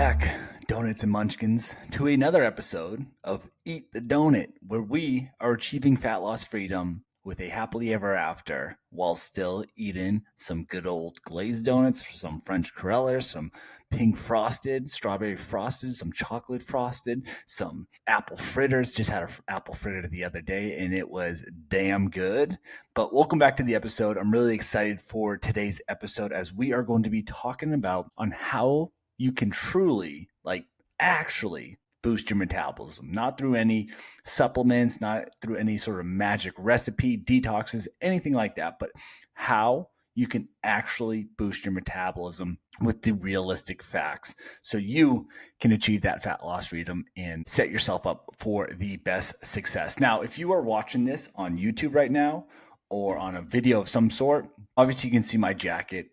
back, donuts and munchkins, to another episode of Eat the Donut, where we are achieving fat loss freedom with a happily ever after while still eating some good old glazed donuts, some French Corellers, some pink frosted, strawberry frosted, some chocolate frosted, some apple fritters. Just had an apple fritter the other day and it was damn good. But welcome back to the episode. I'm really excited for today's episode as we are going to be talking about on how you can truly, actually boost your metabolism, not through any supplements, not through any sort of magic recipe, detoxes, anything like that, but how you can actually boost your metabolism with the realistic facts so you can achieve that fat loss freedom and set yourself up for the best success. Now, if you are watching this on YouTube right now or on a video of some sort, obviously you can see my jacket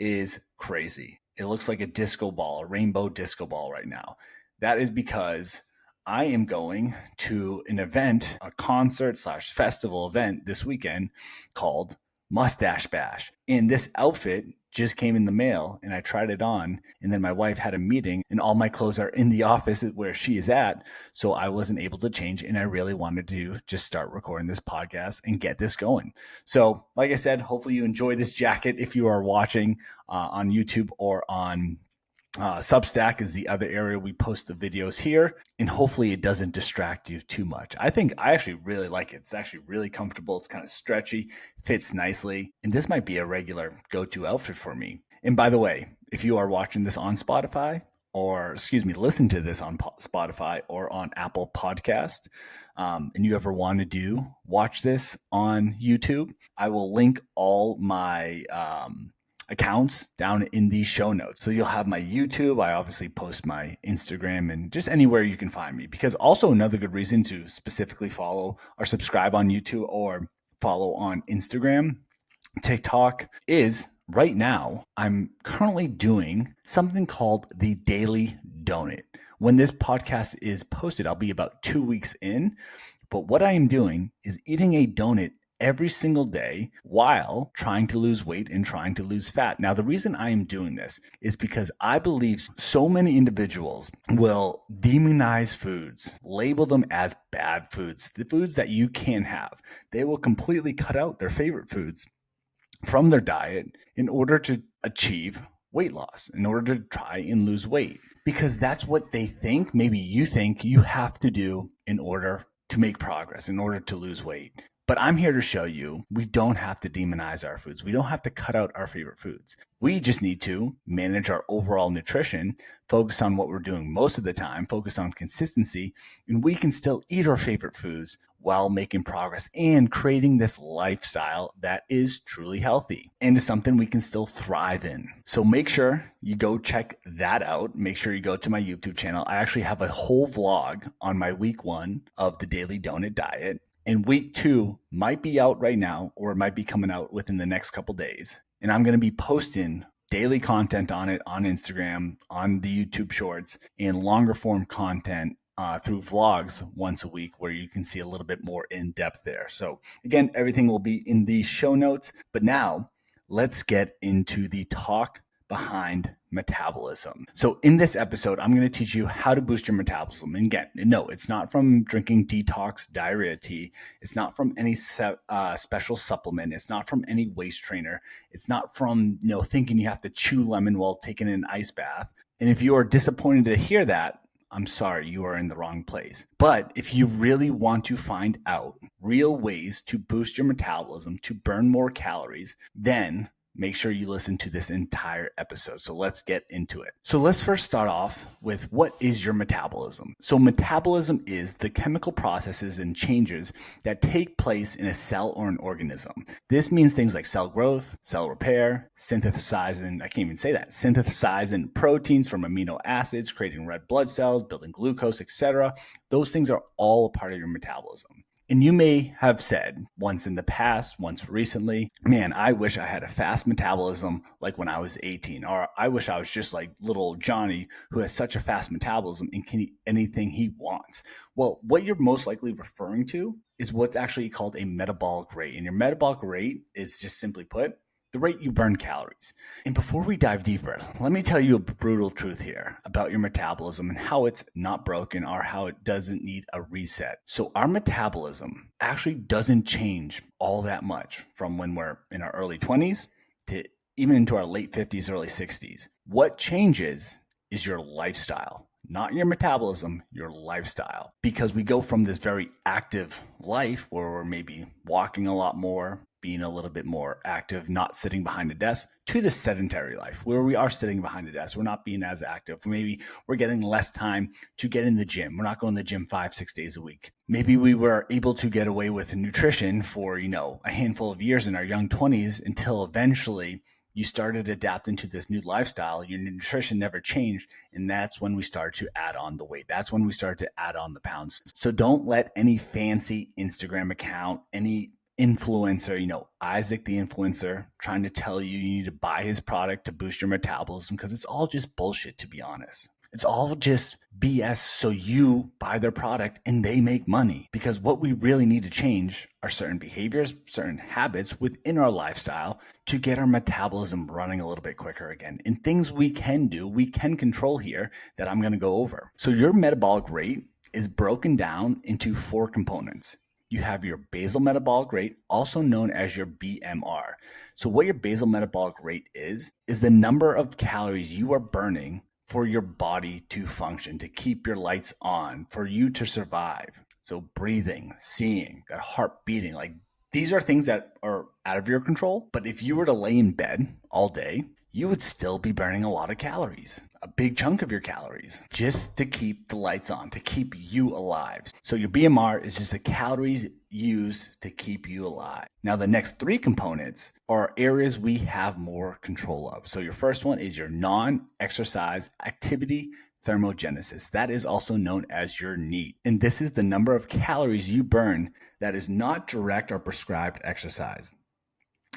is crazy. It looks like a disco ball, a rainbow disco ball right now. That is because I am going to an event, a concert / festival event this weekend called Mustache Bash. And this outfit just came in the mail and I tried it on. And then my wife had a meeting and all my clothes are in the office where she is at. So I wasn't able to change. And I really wanted to just start recording this podcast and get this going. So like I said, hopefully you enjoy this jacket if you are watching on YouTube or on Substack is the other area we post the videos here, and hopefully it doesn't distract you too much. I actually really like it. It's actually really comfortable. It's kind of stretchy, fits nicely, and this might be a regular go-to outfit for me. And by the way, if you are watching this on Spotify, listen to this on Spotify or on Apple Podcast, and you ever want to watch this on YouTube, I will link all my accounts down in the show notes. So you'll have my YouTube. I obviously post my Instagram and just anywhere you can find me, because also another good reason to specifically follow or subscribe on YouTube or follow on Instagram, TikTok is right now I'm currently doing something called the Daily Donut. When this podcast is posted, I'll be about 2 weeks in. But what I am doing is eating a donut every single day while trying to lose weight and trying to lose fat. Now, the reason I am doing this is because I believe so many individuals will demonize foods, label them as bad foods, the foods that you can have. They will completely cut out their favorite foods from their diet in order to achieve weight loss, in order to try and lose weight, because that's what they think. Maybe you think you have to do in order to make progress, in order to lose weight. But I'm here to show you we don't have to demonize our foods. We don't have to cut out our favorite foods. We just need to manage our overall nutrition, focus on what we're doing most of the time, focus on consistency, and we can still eat our favorite foods while making progress and creating this lifestyle that is truly healthy and is something we can still thrive in. So make sure you go check that out. Make sure you go to my YouTube channel. I actually have a whole vlog on my week 1 of the Daily Donut Diet. And week 2 might be out right now, or it might be coming out within the next couple days. And I'm going to be posting daily content on it on Instagram, on the YouTube shorts, and longer form content through vlogs once a week, where you can see a little bit more in depth there. So again, everything will be in the show notes. But now let's get into the talk behind metabolism. So in this episode, I'm going to teach you how to boost your metabolism. And again, no, it's not from drinking detox diarrhea tea. It's not from any special supplement. It's not from any waist trainer. It's not from, thinking you have to chew lemon while taking an ice bath. And if you are disappointed to hear that, I'm sorry, you are in the wrong place. But if you really want to find out real ways to boost your metabolism, to burn more calories, then make sure you listen to this entire episode. So let's get into it. So let's first start off with, what is your metabolism? So metabolism is the chemical processes and changes that take place in a cell or an organism. This means things like cell growth, cell repair, synthesizing proteins from amino acids, creating red blood cells, building glucose, etc. Those things are all a part of your metabolism. And you may have said once in the past, once recently, man, I wish I had a fast metabolism like when I was 18, or I wish I was just like little Johnny who has such a fast metabolism and can eat anything he wants. Well, what you're most likely referring to is what's actually called a metabolic rate. And your metabolic rate is, just simply put, the rate you burn calories. And before we dive deeper, let me tell you a brutal truth here about your metabolism and how it's not broken or how it doesn't need a reset. So our metabolism actually doesn't change all that much from when we're in our early 20s to even into our late 50s, early 60s. What changes is your lifestyle. Not your metabolism, your lifestyle. Because we go from this very active life where we're maybe walking a lot more, being a little bit more active, not sitting behind a desk, to the sedentary life where we are sitting behind a desk. We're not being as active. Maybe we're getting less time to get in the gym. We're not going to the gym 5-6 days a week. Maybe we were able to get away with nutrition for, a handful of years in our young 20s until eventually you started adapting to this new lifestyle. Your nutrition never changed. And that's when we started to add on the weight. That's when we started to add on the pounds. So don't let any fancy Instagram account, any influencer, Isaac the influencer, trying to tell you need to buy his product to boost your metabolism, because it's all just bullshit, to be honest. It's all just BS so you buy their product and they make money. Because what we really need to change are certain behaviors, certain habits within our lifestyle to get our metabolism running a little bit quicker again. And things we can do, we can control here that I'm going to go over. So your metabolic rate is broken down into 4 components. You have your basal metabolic rate, also known as your BMR. So what your basal metabolic rate is the number of calories you are burning for your body to function, to keep your lights on, for you to survive. So breathing, seeing, that heart beating, these are things that are out of your control. But if you were to lay in bed all day, you would still be burning a lot of calories, a big chunk of your calories, just to keep the lights on, to keep you alive. So your BMR is just the calories used to keep you alive. Now, the next 3 components are areas we have more control of. So your first one is your non-exercise activity thermogenesis. That is also known as your NEAT. And this is the number of calories you burn that is not direct or prescribed exercise.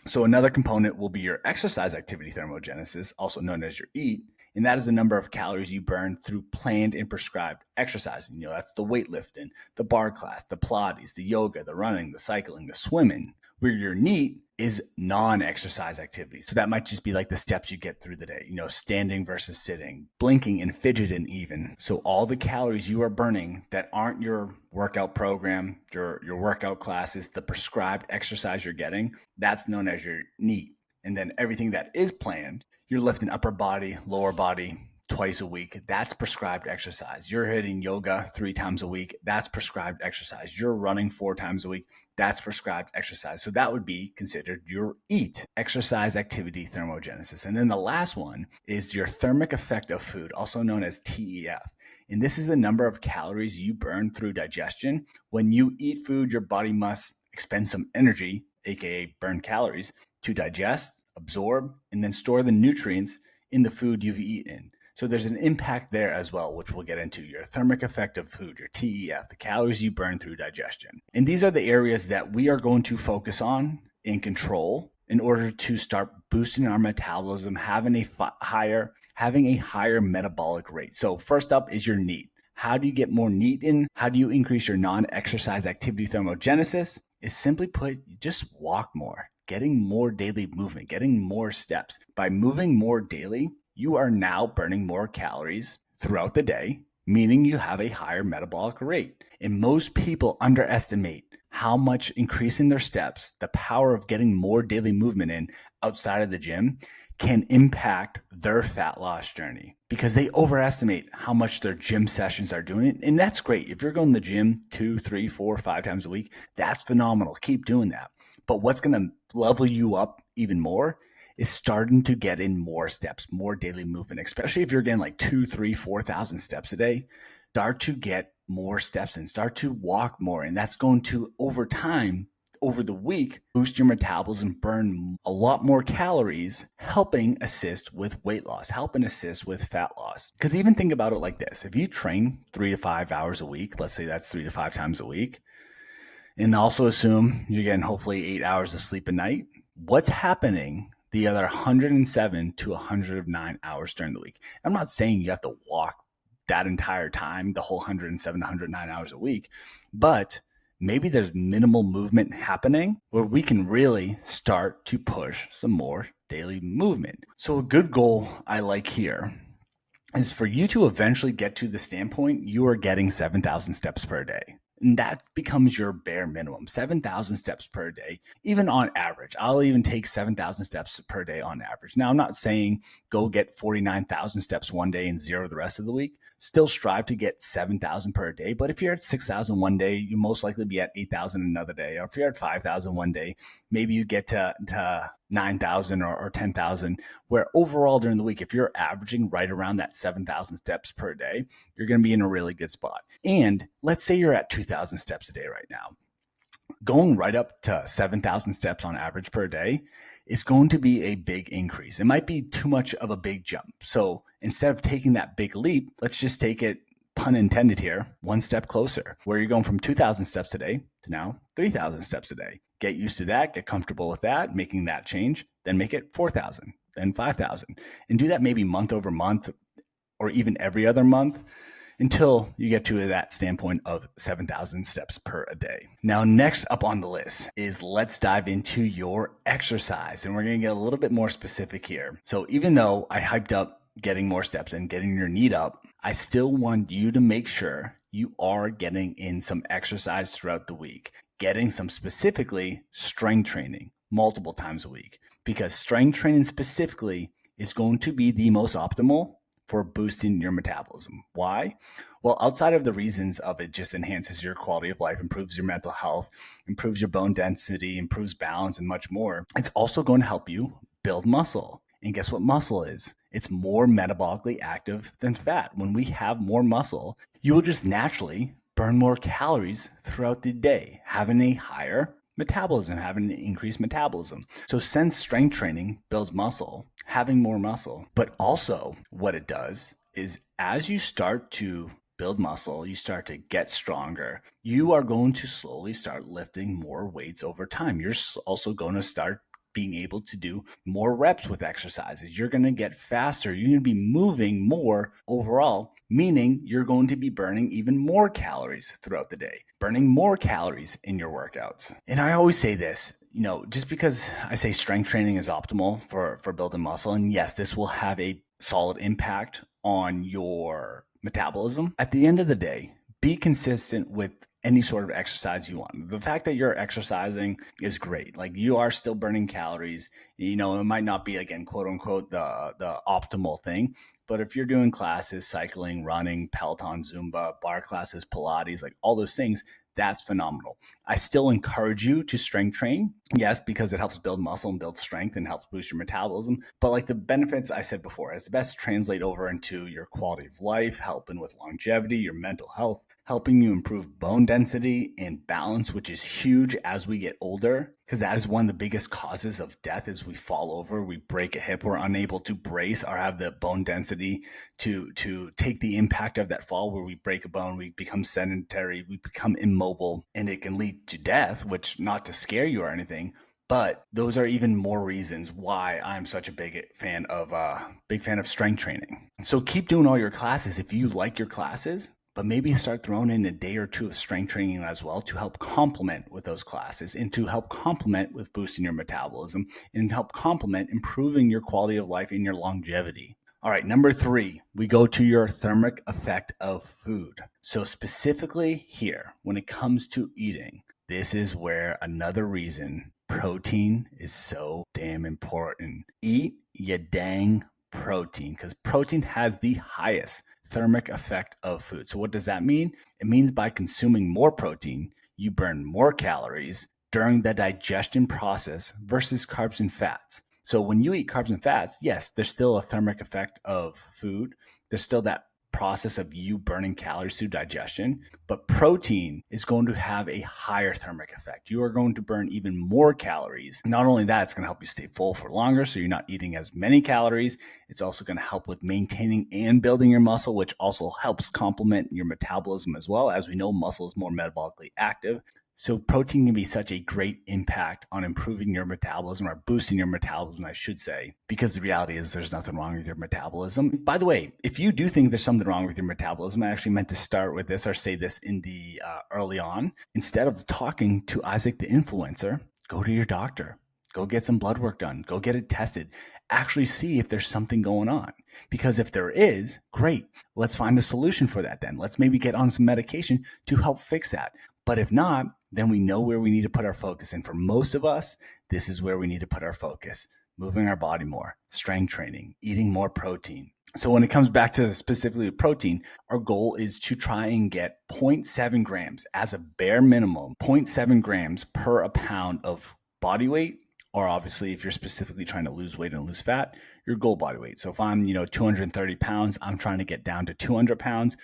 So another component will be your exercise activity thermogenesis, also known as your EAT, and that is the number of calories you burn through planned and prescribed exercise. That's the weightlifting, the bar class, the Pilates, the yoga, the running, the cycling, the swimming. Where your NEAT is non-exercise activities. So that might just be like the steps you get through the day, standing versus sitting, blinking and fidgeting even. So all the calories you are burning that aren't your workout program, your workout classes, the prescribed exercise you're getting, that's known as your NEAT. And then everything that is planned, you're lifting upper body, lower body, twice a week, that's prescribed exercise. You're hitting yoga 3 times a week, that's prescribed exercise. You're running 4 times a week, that's prescribed exercise. So that would be considered your EAT, exercise activity thermogenesis. And then the last one is your thermic effect of food, also known as TEF. And this is the number of calories you burn through digestion. When you eat food, your body must expend some energy, aka burn calories, to digest, absorb, and then store the nutrients in the food you've eaten. So there's an impact there as well, which we'll get into. Your thermic effect of food, your TEF, the calories you burn through digestion. And these are the areas that we are going to focus on and control in order to start boosting our metabolism, having a higher metabolic rate. So first up is your NEAT. How do you get more NEAT in? How do you increase your non-exercise activity thermogenesis? Is simply put, you just walk more, getting more daily movement, getting more steps. By moving more daily, you are now burning more calories throughout the day, meaning you have a higher metabolic rate. And most people underestimate how much increasing their steps, the power of getting more daily movement in outside of the gym, can impact their fat loss journey, because they overestimate how much their gym sessions are doing it. And that's great. If you're going to the gym 2, 3, 4, 5 times a week, that's phenomenal. Keep doing that. But what's going to level you up even more is starting to get in more steps, more daily movement, especially if you're getting 2, 3, 4,000 steps a day. Start to get more steps in, start to walk more. And that's going to, over time, over the week, boost your metabolism, burn a lot more calories, helping assist with weight loss, helping assist with fat loss. Because even think about it like this. If you train 3 to 5 hours a week, let's say that's 3 to 5 times a week, and also assume you're getting hopefully 8 hours of sleep a night, what's happening the other 107 to 109 hours during the week? I'm not saying you have to walk that entire time, the whole 107 to 109 hours a week, but maybe there's minimal movement happening where we can really start to push some more daily movement. So a good goal I like here is for you to eventually get to the standpoint you are getting 7,000 steps per day. And that becomes your bare minimum, 7,000 steps per day, even on average. I'll even take 7,000 steps per day on average. Now, I'm not saying go get 49,000 steps one day and zero the rest of the week. Still strive to get 7,000 per day. But if you're at 6,000 one day, you most likely be at 8,000 another day. Or if you're at 5,000 one day, maybe you get to 9,000 or 10,000, where overall during the week, if you're averaging right around that 7,000 steps per day, you're going to be in a really good spot. And let's say you're at 2,000 steps a day right now. Going right up to 7,000 steps on average per day is going to be a big increase. It might be too much of a big jump. So instead of taking that big leap, let's just take it, pun intended here, one step closer, where you're going from 2,000 steps a day to now 3,000 steps a day. Get used to that, get comfortable with that, making that change, then make it 4,000, then 5,000. And do that maybe month over month or even every other month until you get to that standpoint of 7,000 steps per a day. Now, next up on the list is let's dive into your exercise. And we're going to get a little bit more specific here. So even though I hyped up getting more steps and getting your need up, I still want you to make sure you are getting in some exercise throughout the week, getting some specifically strength training multiple times a week, because strength training specifically is going to be the most optimal for boosting your metabolism. Why? Well, outside of the reasons of it just enhances your quality of life, improves your mental health, improves your bone density, improves balance, and much more, it's also going to help you build muscle. And guess what muscle is? It's more metabolically active than fat. When we have more muscle, you will just naturally burn more calories throughout the day, having a higher metabolism, having an increased metabolism. So since strength training builds muscle, having more muscle, but also what it does is as you start to build muscle, you start to get stronger, you are going to slowly start lifting more weights over time. You're also going to start being able to do more reps with exercises. You're going to get faster. You're going to be moving more overall, meaning you're going to be burning even more calories throughout the day, burning more calories in your workouts. And I always say this, just because I say strength training is optimal for building muscle, and yes, this will have a solid impact on your metabolism. At the end of the day, be consistent with any sort of exercise you want. The fact that you're exercising is great. Like you are still burning calories. It might not be, again, quote unquote, the optimal thing. But if you're doing classes, cycling, running, Peloton, Zumba, bar classes, Pilates, like all those things, that's phenomenal. I still encourage you to strength train. Yes, because it helps build muscle and build strength and helps boost your metabolism. But like the benefits I said before, it's the best translate over into your quality of life, helping with longevity, your mental health, helping you improve bone density and balance, which is huge as we get older, because that is one of the biggest causes of death is we fall over, we break a hip, we're unable to brace or have the bone density to take the impact of that fall where we break a bone, we become sedentary, we become immobile, and it can lead to death, which not to scare you or anything, but those are even more reasons why I'm such a big fan of strength training. So keep doing all your classes if you like your classes, but maybe start throwing in a day or two of strength training as well to help complement with those classes and to help complement with boosting your metabolism and help complement improving your quality of life and your longevity. All right, number 3, we go to your thermic effect of food. So specifically here, when it comes to eating, this is where another reason protein is so damn important. Eat ya dang protein, because protein has the highest thermic effect of food. So what does that mean? It means by consuming more protein, you burn more calories during the digestion process versus carbs and fats. So when you eat carbs and fats, yes, there's still a thermic effect of food. There's still that process of you burning calories through digestion, but protein is going to have a higher thermic effect. You are going to burn even more calories. Not only that, it's going to help you stay full for longer, so you're not eating as many calories. It's also going to help with maintaining and building your muscle, which also helps complement your metabolism as well. As we know, muscle is more metabolically active So protein can be such a great impact on improving your metabolism, or boosting your metabolism, I should say, because the reality is there's nothing wrong with your metabolism. By the way, if you do think there's something wrong with your metabolism, I actually meant to start with this or say this in the early on. Instead of talking to Isaac the influencer, go to your doctor. Go get some blood work done. Go get it tested. Actually see if there's something going on. Because if there is, great. Let's find a solution for that then. Let's maybe get on some medication to help fix that. But if not, then we know where we need to put our focus. And for most of us, this is where we need to put our focus. Moving our body more, strength training, eating more protein. So when it comes back to specifically protein, our goal is to try and get 0.7 grams as a bare minimum, 0.7 grams per a pound of body weight, or obviously if you're specifically trying to lose weight and lose fat, your goal body weight. So if I'm, 230 pounds, I'm trying to get down to 200 pounds.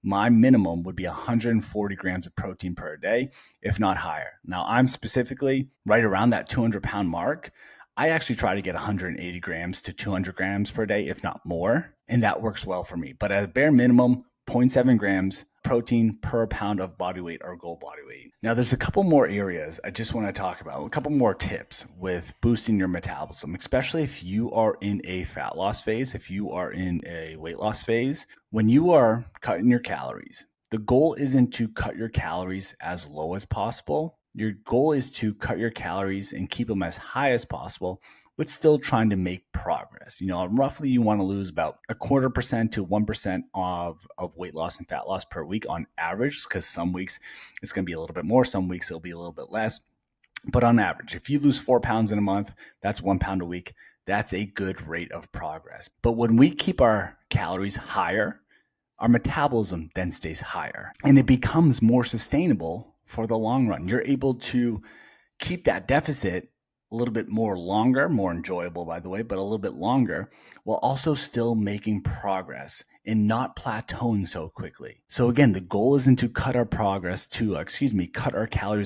My minimum would be 140 grams of protein per day, if not higher. Now, I'm specifically right around that 200-pound mark. I actually try to get 180 grams to 200 grams per day, if not more, and that works well for me. But at a bare minimum, 0.7 grams protein per pound of body weight or goal body weight. Now, there's a couple more areas I just want to talk about, a couple more tips with boosting your metabolism, especially if you are in a fat loss phase, if you are in a weight loss phase. When you are cutting your calories, the goal isn't to cut your calories as low as possible. Your goal is to cut your calories and keep them as high as possible, but still trying to make progress. Roughly you want to lose about 0.25% to 1% of weight loss and fat loss per week on average, because some weeks it's going to be a little bit more, some weeks it'll be a little bit less. But on average, if you lose 4 pounds in a month, that's 1 pound a week. That's a good rate of progress. But when we keep our calories higher, our metabolism then stays higher and it becomes more sustainable for the long run. You're able to keep that deficit a little bit more longer, more enjoyable, by the way, but a little bit longer, while also still making progress and not plateauing so quickly. So again, the goal isn't to cut our calories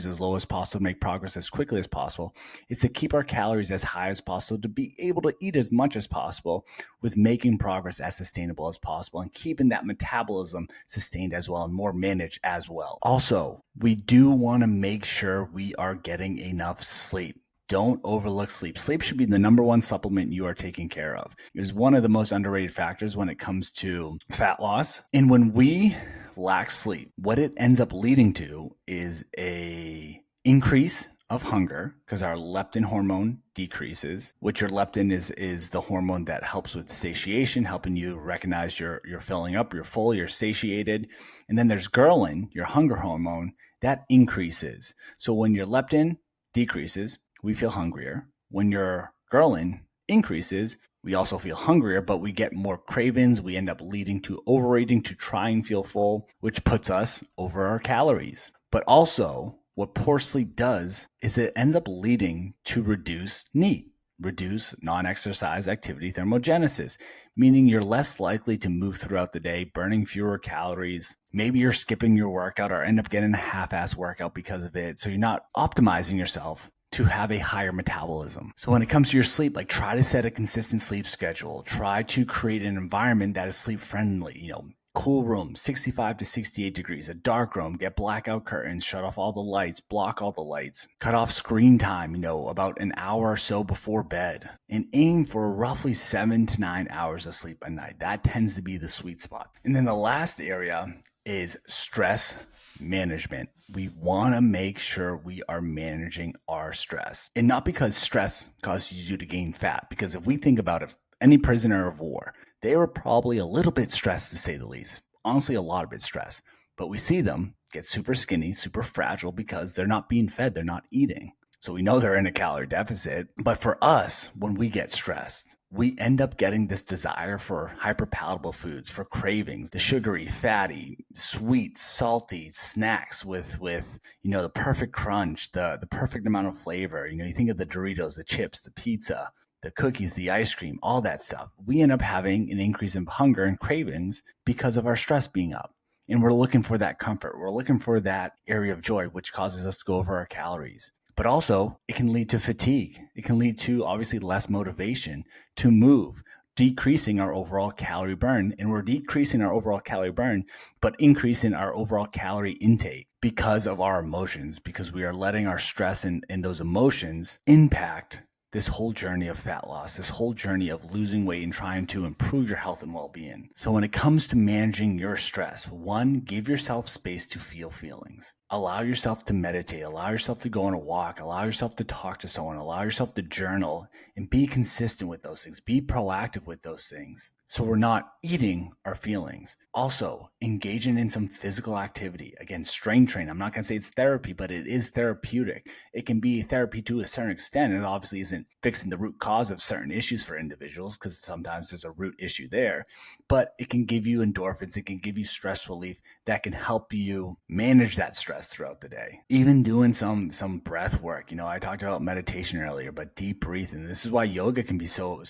as low as possible, make progress as quickly as possible. It's to keep our calories as high as possible, to be able to eat as much as possible, with making progress as sustainable as possible and keeping that metabolism sustained as well and more managed as well. Also, we do want to make sure we are getting enough sleep. Don't overlook sleep. Sleep should be the number one supplement you are taking care of. It is one of the most underrated factors when it comes to fat loss. And when we lack sleep, what it ends up leading to is a increase of hunger, because our leptin hormone decreases, which your leptin is the hormone that helps with satiation, helping you recognize you're filling up, you're full, you're satiated. And then there's ghrelin, your hunger hormone, that increases. So when your leptin decreases, we feel hungrier. When your ghrelin increases, we also feel hungrier, but we get more cravings. We end up leading to overeating to try and feel full, which puts us over our calories. But also, what poor sleep does is it ends up leading to reduced NEAT, reduce non-exercise activity thermogenesis, meaning you're less likely to move throughout the day, burning fewer calories. Maybe you're skipping your workout or end up getting a half-ass workout because of it. So you're not optimizing yourself to have a higher metabolism. So when it comes to your sleep, try to set a consistent sleep schedule. Try to create an environment that is sleep friendly, cool room, 65 to 68 degrees, a dark room, get blackout curtains, shut off all the lights, block all the lights, cut off screen time, about an hour or so before bed, and aim for roughly 7 to 9 hours of sleep a night. That tends to be the sweet spot. And then the last area is stress management. We want to make sure we are managing our stress, and not because stress causes you to gain fat. Because if we think about it, any prisoner of war, they were probably a little bit stressed, to say the least. Honestly, a lot of bit stressed. But we see them get super skinny, super fragile, because they're not being fed, they're not eating. So we know they're in a calorie deficit. But for us, when we get stressed, we end up getting this desire for hyperpalatable foods, for cravings, the sugary, fatty, sweet, salty snacks with the perfect crunch, the perfect amount of flavor. You think of the Doritos, the chips, the pizza, the cookies, the ice cream, all that stuff. We end up having an increase in hunger and cravings because of our stress being up. And we're looking for that comfort. We're looking for that area of joy, which causes us to go over our calories. But also, it can lead to fatigue. It can lead to, obviously, less motivation to move, decreasing our overall calorie burn. And we're decreasing our overall calorie burn, but increasing our overall calorie intake, because of our emotions, because we are letting our stress and those emotions impact this whole journey of fat loss, this whole journey of losing weight and trying to improve your health and well-being. So when it comes to managing your stress, one, give yourself space to feel feelings. Allow yourself to meditate, allow yourself to go on a walk, allow yourself to talk to someone, allow yourself to journal, and be consistent with those things. Be proactive with those things. So we're not eating our feelings. Also, engaging in some physical activity. Again, strength training. I'm not going to say it's therapy, but it is therapeutic. It can be therapy to a certain extent. It obviously isn't fixing the root cause of certain issues for individuals, because sometimes there's a root issue there. But it can give you endorphins. It can give you stress relief that can help you manage that stress throughout the day. Even doing some breath work. I talked about meditation earlier, but deep breathing. This is why yoga can be so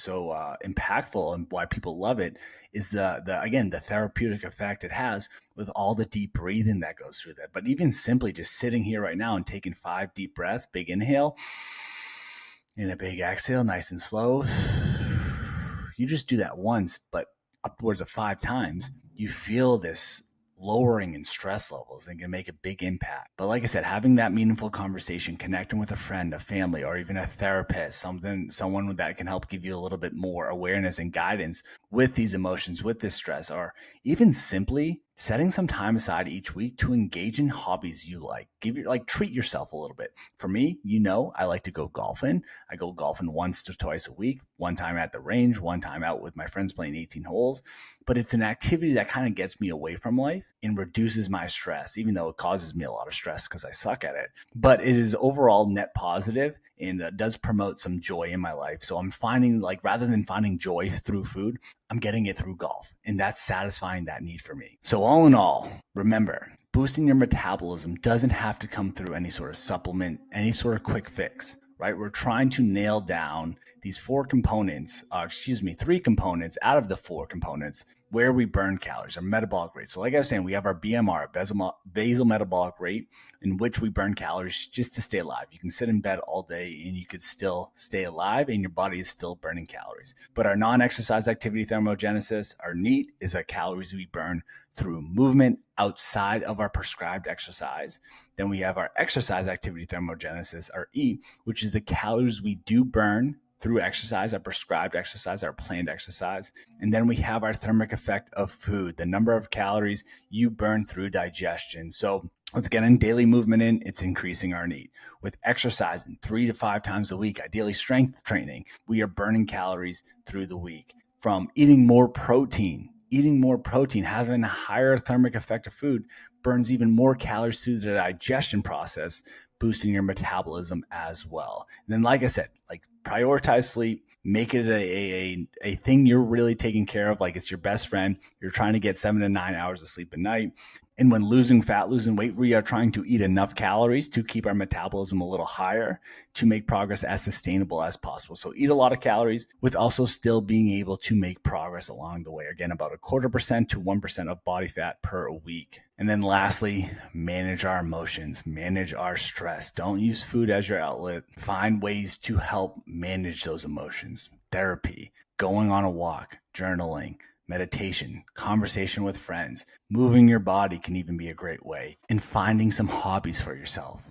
impactful, and why people love it, is the therapeutic effect it has with all the deep breathing that goes through that. But even simply just sitting here right now and taking 5 deep breaths, big inhale and a big exhale, nice and slow. You just do that once, but upwards of 5 times, you feel this lowering in stress levels and can make a big impact. But like I said, having that meaningful conversation, connecting with a friend, a family, or even a therapist, someone that can help give you a little bit more awareness and guidance with these emotions, with this stress, or even simply setting some time aside each week to engage in hobbies you like. Treat yourself a little bit. For me, I like to go golfing. I go golfing once to twice a week, one time at the range, one time out with my friends playing 18 holes. But it's an activity that kind of gets me away from life and reduces my stress, even though it causes me a lot of stress because I suck at it. But it is overall net positive and does promote some joy in my life. So I'm finding, rather than finding joy through food, I'm getting it through golf, and that's satisfying that need for me. So all in all, remember, boosting your metabolism doesn't have to come through any sort of supplement, any sort of quick fix, right? We're trying to nail down these 3 components out of the 4 components where we burn calories, our metabolic rate. So like I was saying, we have our BMR, basal metabolic rate, in which we burn calories just to stay alive. You can sit in bed all day and you could still stay alive and your body is still burning calories. But our non-exercise activity thermogenesis, our NEAT, is our calories we burn through movement outside of our prescribed exercise. Then we have our exercise activity thermogenesis, our E, which is the calories we do burn through exercise, our prescribed exercise, our planned exercise. And then we have our thermic effect of food, the number of calories you burn through digestion. So with getting daily movement in, it's increasing our NEAT. With exercising 3 to 5 times a week, ideally strength training, we are burning calories through the week. From eating more protein, having a higher thermic effect of food burns even more calories through the digestion process, boosting your metabolism as well. And then, like I said, prioritize sleep, make it a thing you're really taking care of. Like it's your best friend. You're trying to get 7 to 9 hours of sleep a night. And when losing weight, we are trying to eat enough calories to keep our metabolism a little higher to make progress as sustainable as possible. So eat a lot of calories with also still being able to make progress along the way. Again, about 0.25% to 1% of body fat per week. And then lastly, manage our emotions, manage our stress. Don't use food as your outlet. Find ways to help manage those emotions. Therapy, going on a walk, journaling, meditation, conversation with friends, moving your body can even be a great way. And finding some hobbies for yourself.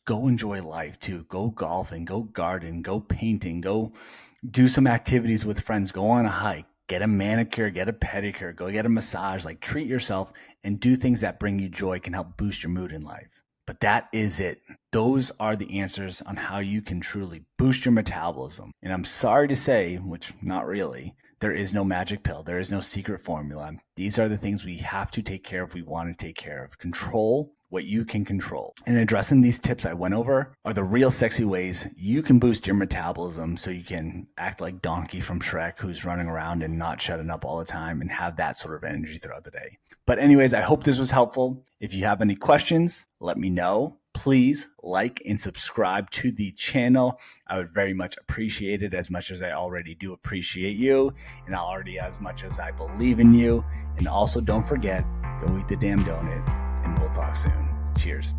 Go enjoy life too. Go golfing, go garden, go painting, go do some activities with friends, go on a hike, get a manicure, get a pedicure, go get a massage. Treat yourself and do things that bring you joy, can help boost your mood in life. But that is it. Those are the answers on how you can truly boost your metabolism. And I'm sorry to say, which not really, there is no magic pill. There is no secret formula. These are the things we have to take care of if we want to take care of. Control what you can control. And addressing these tips I went over are the real sexy ways you can boost your metabolism so you can act like Donkey from Shrek, who's running around and not shutting up all the time and have that sort of energy throughout the day. But anyways, I hope this was helpful. If you have any questions, let me know. Please like and subscribe to the channel. I would very much appreciate it, as much as I already do appreciate you, and already as much as I believe in you. And also don't forget, go eat the damn donut, and we'll talk soon. Cheers.